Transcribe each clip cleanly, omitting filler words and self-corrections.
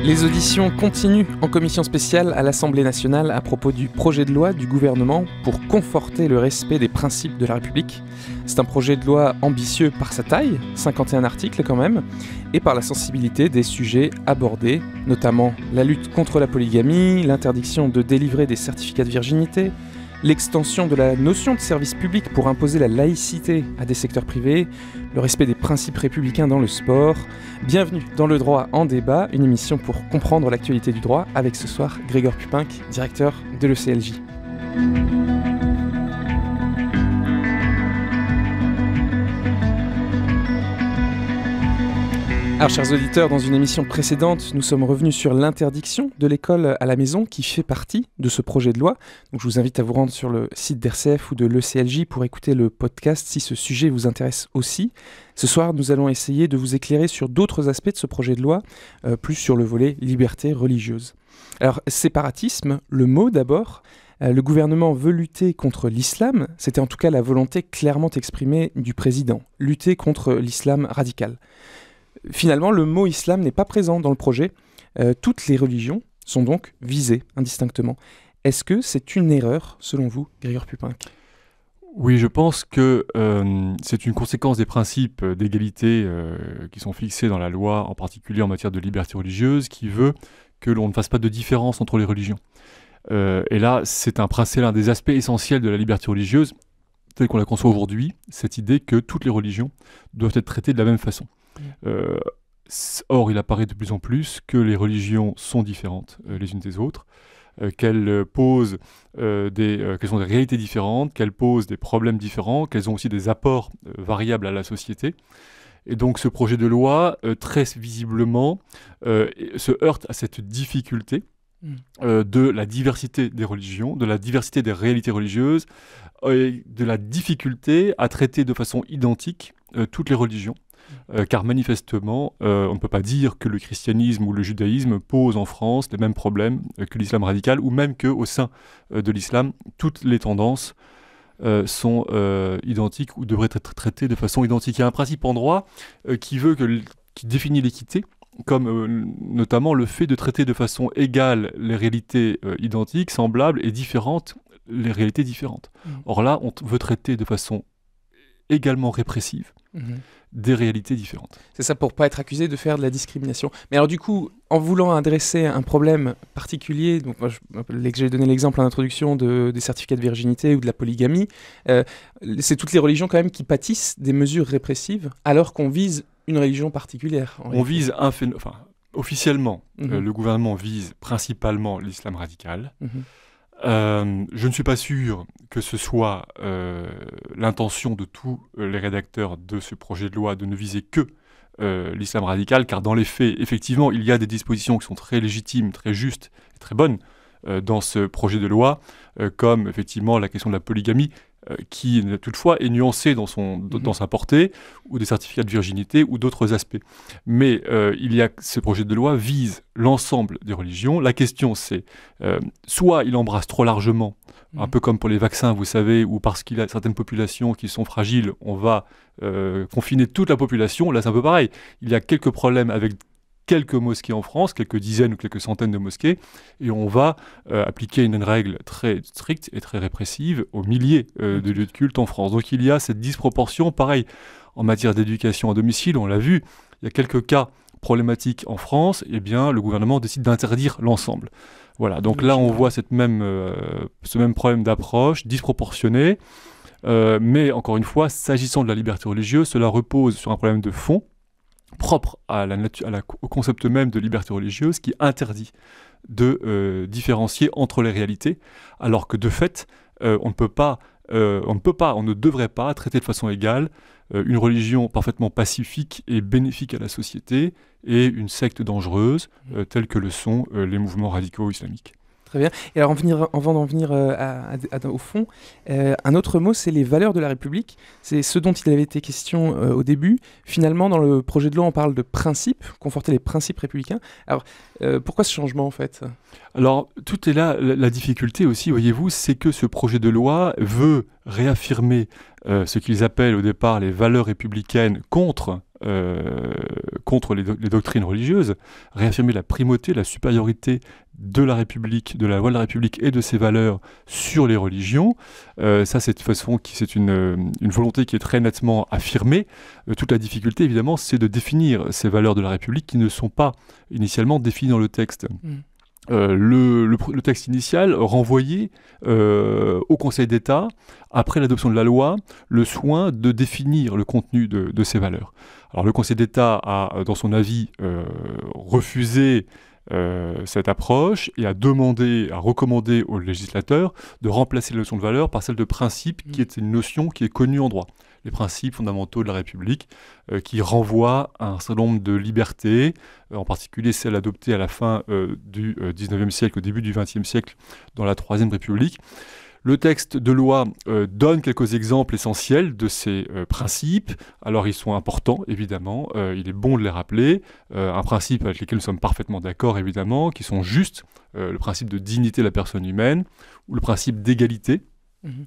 Les auditions continuent en commission spéciale à l'Assemblée nationale à propos du projet de loi du gouvernement pour conforter le respect des principes de la République. C'est un projet de loi ambitieux par sa taille, 51 articles quand même, et par la sensibilité des sujets abordés, notamment la lutte contre la polygamie, l'interdiction de délivrer des certificats de virginité, l'extension de la notion de service public pour imposer la laïcité à des secteurs privés, le respect des principes républicains dans le sport. Bienvenue dans Le Droit en débat, une émission pour comprendre l'actualité du droit, avec ce soir Grégoire Pupinck, directeur de l'ECLJ. Alors, chers auditeurs, dans une émission précédente, nous sommes revenus sur l'interdiction de l'école à la maison qui fait partie de ce projet de loi. Donc, je vous invite à vous rendre sur le site d'RCF ou de l'ECLJ pour écouter le podcast si ce sujet vous intéresse aussi. Ce soir, nous allons essayer de vous éclairer sur d'autres aspects de ce projet de loi, plus sur le volet liberté religieuse. Alors, séparatisme, le mot d'abord. Le gouvernement veut lutter contre l'islam, c'était en tout cas la volonté clairement exprimée du président, lutter contre l'islam radical. Finalement, le mot islam n'est pas présent dans le projet. Toutes les religions sont donc visées indistinctement. Est-ce que c'est une erreur, selon vous, Grégoire Pupinck ? Oui, je pense que c'est une conséquence des principes d'égalité qui sont fixés dans la loi, en particulier en matière de liberté religieuse, qui veut que l'on ne fasse pas de différence entre les religions. Et là, c'est l'un des aspects essentiels de la liberté religieuse, telle qu'on la conçoit aujourd'hui, cette idée que toutes les religions doivent être traitées de la même façon. Or, il apparaît de plus en plus que les religions sont différentes les unes des autres, qu'elles posent qu'elles ont des réalités différentes, qu'elles posent des problèmes différents, qu'elles ont aussi des apports variables à la société. Et donc ce projet de loi, très visiblement, se heurte à cette difficulté de la diversité des religions, de la diversité des réalités religieuses, et de la difficulté à traiter de façon identique toutes les religions. Car manifestement, on ne peut pas dire que le christianisme ou le judaïsme posent en France les mêmes problèmes que l'islam radical, ou même qu'au sein de l'islam, toutes les tendances sont identiques ou devraient être traitées de façon identique. Il y a un principe en droit qui définit l'équité, comme notamment le fait de traiter de façon égale les réalités identiques, semblables et différentes, les réalités différentes. Or là, on veut traiter de façon également répressive des réalités différentes. C'est ça, pour ne pas être accusé de faire de la discrimination. Mais alors du coup, en voulant adresser un problème particulier, donc moi j'ai donné l'exemple en introduction des certificats de virginité ou de la polygamie, c'est toutes les religions quand même qui pâtissent des mesures répressives alors qu'on vise une religion particulière. On vise officiellement, le gouvernement vise principalement l'islam radical. Je ne suis pas sûr que ce soit l'intention de tous les rédacteurs de ce projet de loi de ne viser que l'islam radical, car dans les faits, effectivement, il y a des dispositions qui sont très légitimes, très justes et très bonnes dans ce projet de loi, comme effectivement la question de la polygamie, qui toutefois est nuancée dans sa portée, ou des certificats de virginité, ou d'autres aspects. Mais ce projet de loi vise l'ensemble des religions. La question c'est, soit il embrasse trop largement, un peu comme pour les vaccins, vous savez, ou parce qu'il y a certaines populations qui sont fragiles, on va confiner toute la population. Là c'est un peu pareil. Il y a quelques problèmes avec quelques mosquées en France, quelques dizaines ou quelques centaines de mosquées, et on va appliquer une règle très stricte et très répressive aux milliers de lieux de culte en France. Donc il y a cette disproportion, pareil, en matière d'éducation à domicile, on l'a vu, il y a quelques cas problématiques en France, et bien le gouvernement décide d'interdire l'ensemble. Voilà, donc là on voit ce même problème d'approche disproportionné, mais encore une fois, s'agissant de la liberté religieuse, cela repose sur un problème de fond, propre au concept même de liberté religieuse, qui interdit de différencier entre les réalités, alors que de fait, on ne devrait pas traiter de façon égale une religion parfaitement pacifique et bénéfique à la société et une secte dangereuse, telle que le sont les mouvements radicaux islamiques. Très bien. Et alors, avant d'en venir au fond, un autre mot, c'est les valeurs de la République. C'est ce dont il avait été question au début. Finalement, dans le projet de loi, on parle de principes, conforter les principes républicains. Alors, pourquoi ce changement, en fait ? Alors, tout est là. La difficulté aussi, voyez-vous, c'est que ce projet de loi veut réaffirmer ce qu'ils appellent au départ les valeurs républicaines contre contre les doctrines religieuses, réaffirmer la primauté, la supériorité de la République, de la loi de la République et de ses valeurs sur les religions. Ça, c'est une volonté qui est très nettement affirmée. Toute la difficulté, évidemment, c'est de définir ces valeurs de la République qui ne sont pas initialement définies dans le texte. Le texte initial renvoyait au Conseil d'État, après l'adoption de la loi, le soin de définir le contenu de ces valeurs. Alors le Conseil d'État a, dans son avis, refusé cette approche et a recommandé aux législateurs de remplacer la notion de valeur par celle de principe, qui est une notion qui est connue en droit. Les principes fondamentaux de la République, qui renvoient à un certain nombre de libertés, en particulier celles adoptées à la fin du XIXe siècle, au début du XXe siècle, dans la Troisième République. Le texte de loi donne quelques exemples essentiels de ces principes. Alors ils sont importants, évidemment, il est bon de les rappeler. Un principe avec lequel nous sommes parfaitement d'accord, évidemment, qui sont justes, le principe de dignité de la personne humaine, ou le principe d'égalité,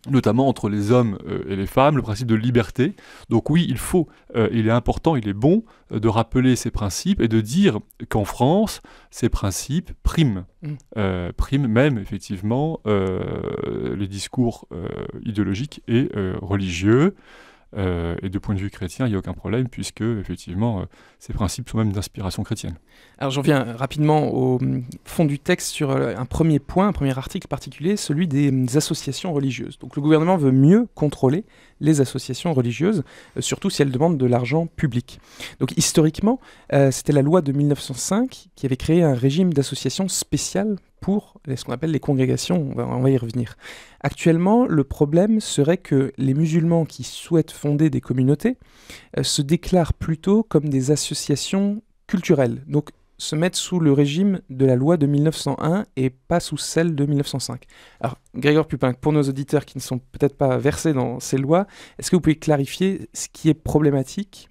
notamment entre les hommes et les femmes, le principe de liberté. Donc oui, il est important, il est bon de rappeler ces principes et de dire qu'en France, ces principes priment. Priment même, effectivement, les discours idéologiques et religieux. Et de point de vue chrétien, il n'y a aucun problème, puisque, effectivement, ces principes sont même d'inspiration chrétienne. Alors j'en viens rapidement au fond du texte sur un premier point, un premier article particulier, celui des associations religieuses. Donc le gouvernement veut mieux contrôler les associations religieuses, surtout si elles demandent de l'argent public. Donc historiquement, c'était la loi de 1905 qui avait créé un régime d'association spéciale pour ce qu'on appelle les congrégations, on va y revenir. Actuellement, le problème serait que les musulmans qui souhaitent fonder des communautés se déclarent plutôt comme des associations culturelles, donc se mettent sous le régime de la loi de 1901 et pas sous celle de 1905. Alors, Grégoire Pupin, pour nos auditeurs qui ne sont peut-être pas versés dans ces lois, est-ce que vous pouvez clarifier ce qui est problématique ?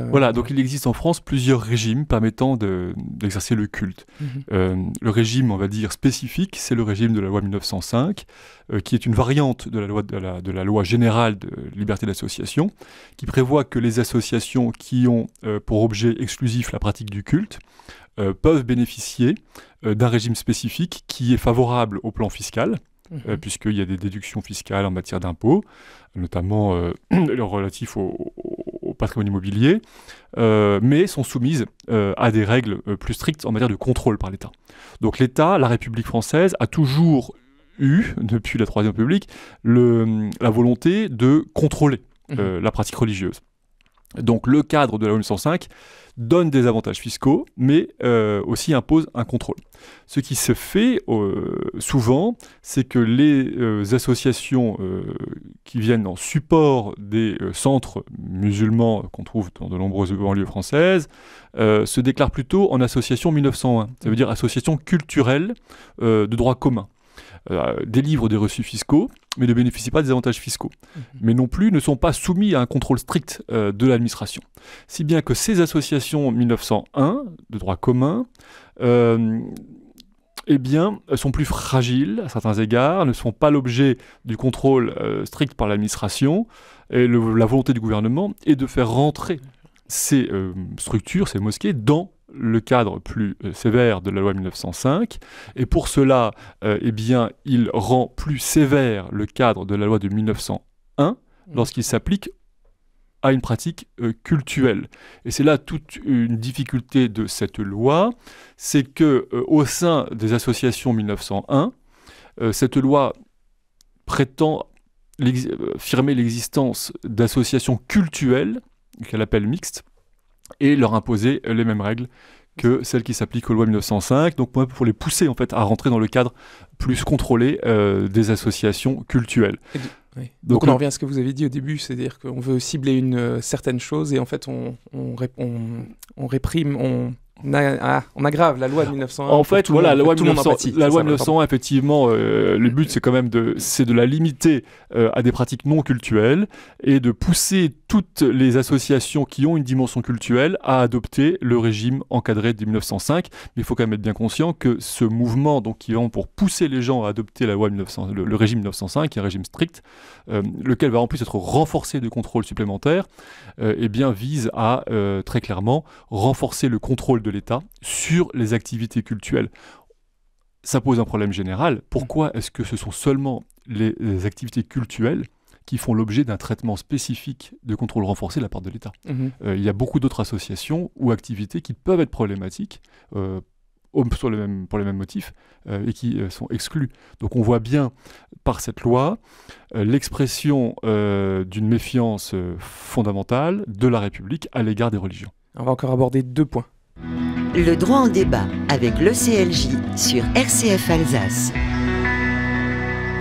Voilà, donc il existe en France plusieurs régimes permettant d'exercer le culte. Le régime, on va dire, spécifique, c'est le régime de la loi 1905, qui est une variante de la loi générale de liberté d'association, qui prévoit que les associations qui ont pour objet exclusif la pratique du culte peuvent bénéficier d'un régime spécifique qui est favorable au plan fiscal, puisqu'il y a des déductions fiscales en matière d'impôts, notamment relatifs au patrimoine immobilier, mais sont soumises à des règles plus strictes en matière de contrôle par l'État. Donc l'État, la République française, a toujours eu, depuis la Troisième République, la volonté de contrôler la pratique religieuse. Donc le cadre de la loi 1905 donne des avantages fiscaux, mais aussi impose un contrôle. Ce qui se fait souvent, c'est que les associations qui viennent en support des centres musulmans qu'on trouve dans de nombreuses banlieues françaises se déclarent plutôt en association 1901, ça veut dire association culturelle de droit commun. Délivrent des reçus fiscaux, mais ne bénéficient pas des avantages fiscaux. Mais non plus ne sont pas soumis à un contrôle strict de l'administration. Si bien que ces associations 1901, de droit commun, sont plus fragiles à certains égards, ne sont pas l'objet du contrôle strict par l'administration, et la volonté du gouvernement est de faire rentrer ces structures, ces mosquées, dans le cadre plus sévère de la loi 1905, et pour cela, il rend plus sévère le cadre de la loi de 1901 lorsqu'il s'applique à une pratique cultuelle. Et c'est là toute une difficulté de cette loi, c'est que au sein des associations 1901, cette loi prétend affirmer l'existence d'associations cultuelles, qu'elle appelle mixtes, et leur imposer les mêmes règles que celles qui s'appliquent aux lois 1905, donc pour les pousser en fait à rentrer dans le cadre plus contrôlé des associations cultuelles. Oui. Donc on en revient à ce que vous avez dit au début, c'est-à-dire qu'on veut cibler une certaine chose et en fait on réprime, on on aggrave la loi de 1901. En fait, voilà, la loi de 1901, effectivement, le but c'est quand même de la limiter à des pratiques non cultuelles et de pousser toutes les associations qui ont une dimension cultuelle à adopter le régime encadré de 1905. Mais il faut quand même être bien conscient que ce mouvement, donc qui va pour pousser les gens à adopter la loi 1900, le régime 1905, qui est un régime strict, lequel va en plus être renforcé de contrôles supplémentaires, eh bien vise à très clairement renforcer le contrôle de l'État sur les activités cultuelles. Ça pose un problème général. Pourquoi est-ce que ce sont seulement les activités cultuelles qui font l'objet d'un traitement spécifique de contrôle renforcé de la part de l'État? Il y a beaucoup d'autres associations ou activités qui peuvent être problématiques pour les mêmes motifs et qui sont exclus. Donc on voit bien par cette loi l'expression d'une méfiance fondamentale de la République à l'égard des religions. On va encore aborder 2 points. Le droit en débat avec l'ECLJ sur RCF Alsace.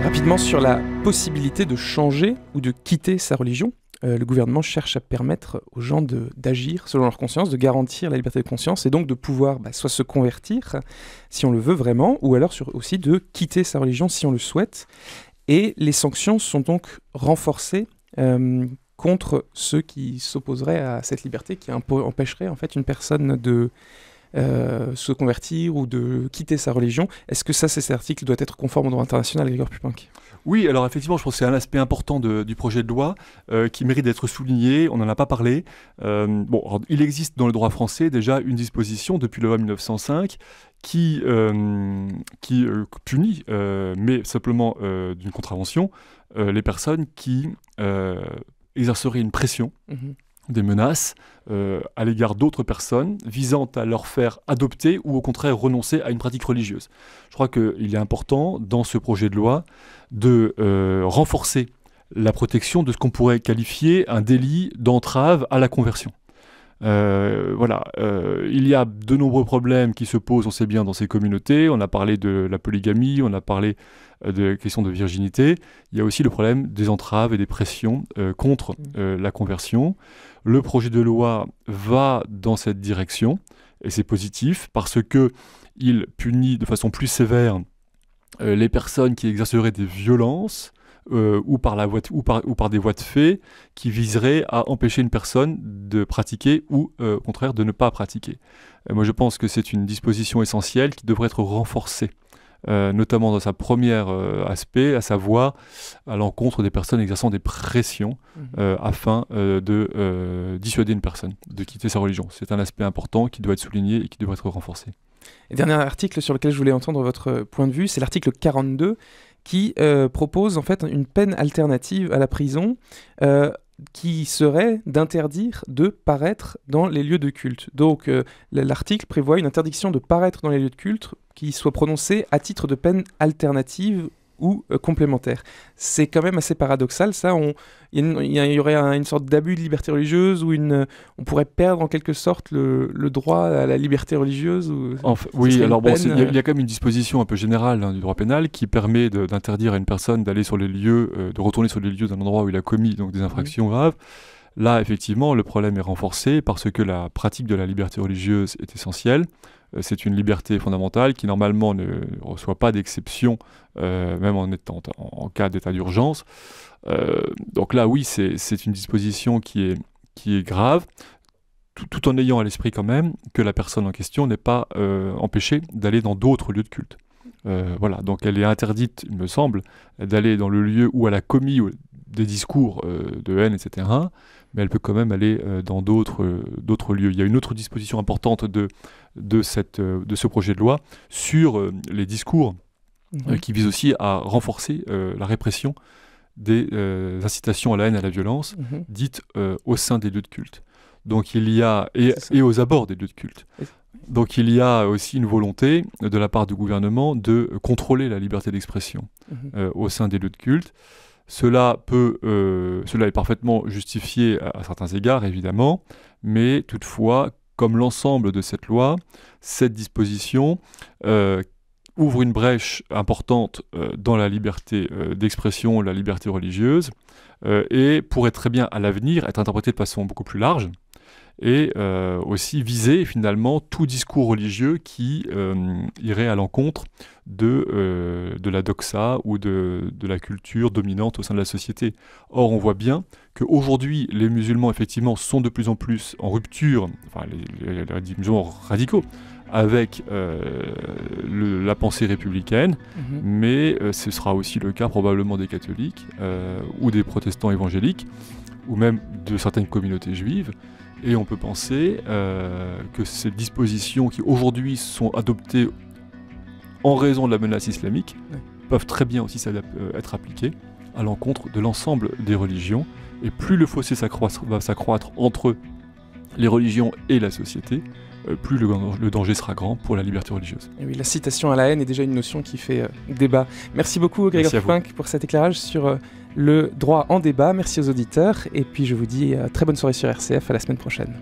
Rapidement sur la possibilité de changer ou de quitter sa religion. Le gouvernement cherche à permettre aux gens d'agir selon leur conscience, de garantir la liberté de conscience et donc de pouvoir soit se convertir si on le veut vraiment, ou alors aussi de quitter sa religion si on le souhaite. Et les sanctions sont donc renforcées contre ceux qui s'opposeraient à cette liberté, qui empêcherait en fait une personne de se convertir ou de quitter sa religion. Est-ce que cet article doit être conforme au droit international, Grégoire Pupinck ? Oui, alors effectivement, je pense que c'est un aspect important du projet de loi qui mérite d'être souligné. On n'en a pas parlé. Alors, il existe dans le droit français déjà une disposition depuis la loi 1905 qui punit, mais simplement d'une contravention, les personnes qui exerceraient une pression, des menaces à l'égard d'autres personnes visant à leur faire adopter ou au contraire renoncer à une pratique religieuse. Je crois qu'il est important dans ce projet de loi de renforcer la protection de ce qu'on pourrait qualifier un délit d'entrave à la conversion. Il y a de nombreux problèmes qui se posent, on sait bien, dans ces communautés. On a parlé de la polygamie, on a parlé de la question de virginité. Il y a aussi le problème des entraves et des pressions contre la conversion. Le projet de loi va dans cette direction, et c'est positif, parce qu'il punit de façon plus sévère les personnes qui exerceraient des violences ou par des voies de fait qui viseraient à empêcher une personne de pratiquer ou au contraire de ne pas pratiquer. Moi je pense que c'est une disposition essentielle qui devrait être renforcée, notamment dans sa première aspect, à savoir à l'encontre des personnes exerçant des pressions afin de dissuader une personne de quitter sa religion. C'est un aspect important qui doit être souligné et qui devrait être renforcé. Et dernier article sur lequel je voulais entendre votre point de vue, c'est l'article 42 qui propose en fait une peine alternative à la prison qui serait d'interdire de paraître dans les lieux de culte. Donc l'article prévoit une interdiction de paraître dans les lieux de culte qui soit prononcée à titre de peine alternative ou complémentaire. C'est quand même assez paradoxal, ça. Il y aurait une sorte d'abus de liberté religieuse où on pourrait perdre en quelque sorte le droit à la liberté religieuse. Oui, alors bon, il y a quand même une disposition un peu générale du droit pénal qui permet d'interdire à une personne d'aller sur les lieux, de retourner sur les lieux d'un endroit où il a commis donc des infractions graves. Là, effectivement, le problème est renforcé parce que la pratique de la liberté religieuse est essentielle. C'est une liberté fondamentale qui, normalement, ne reçoit pas d'exception, même en cas d'état d'urgence. Donc là, oui, c'est une disposition qui est grave, tout en ayant à l'esprit quand même que la personne en question n'est pas empêchée d'aller dans d'autres lieux de culte. Donc elle est interdite, il me semble, d'aller dans le lieu où elle a commis des discours de haine, etc., mais elle peut quand même aller dans d'autres lieux. Il y a une autre disposition importante de ce projet de loi sur les discours qui vise aussi à renforcer la répression des incitations à la haine et à la violence dites au sein des lieux de culte. Donc il y a, et aux abords des lieux de culte. Donc il y a aussi une volonté de la part du gouvernement de contrôler la liberté d'expression au sein des lieux de culte. Cela est parfaitement justifié à certains égards, évidemment, mais toutefois, comme l'ensemble de cette loi, cette disposition ouvre une brèche importante dans la liberté d'expression, la liberté religieuse, et pourrait très bien, à l'avenir, être interprétée de façon beaucoup plus large, et aussi viser finalement tout discours religieux qui irait à l'encontre de la doxa ou de la culture dominante au sein de la société. Or, on voit bien qu'aujourd'hui, les musulmans, effectivement, sont de plus en plus en rupture, enfin les musulmans radicaux, avec la pensée républicaine, mais ce sera aussi le cas probablement des catholiques ou des protestants évangéliques, ou même de certaines communautés juives. Et on peut penser que ces dispositions qui aujourd'hui sont adoptées en raison de la menace islamique peuvent très bien aussi être appliquées à l'encontre de l'ensemble des religions. Et plus le fossé va s'accroître entre les religions et la société, plus le danger sera grand pour la liberté religieuse. Et oui, la citation à la haine est déjà une notion qui fait débat. Merci beaucoup Grégoire Pupinck pour cet éclairage sur le droit en débat. Merci aux auditeurs et puis je vous dis très bonne soirée sur RCF, à la semaine prochaine.